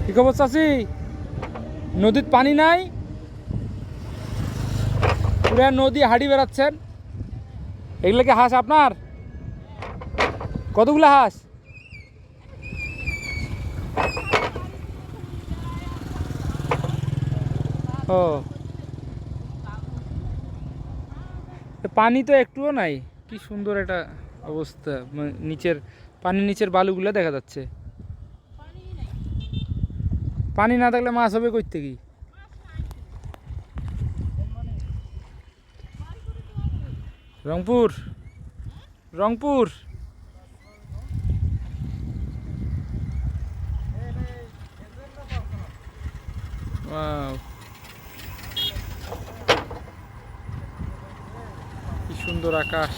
কি খবর চাচি? নদীর পানি নাই, পুরা নদী হাঁড়ি বেড়াচ্ছেন। এগুলো কি হাঁস আপনার? কতগুলো হাঁস? ও, পানি তো একটুও নাই। কি সুন্দর একটা অবস্থা, নিচের পানির নিচের বালুগুলো দেখা যাচ্ছে। পানি না থাকলে মাছ হবে কই থেকে? রংপুর, রংপুর। ওয়াও, কি সুন্দর আকাশ।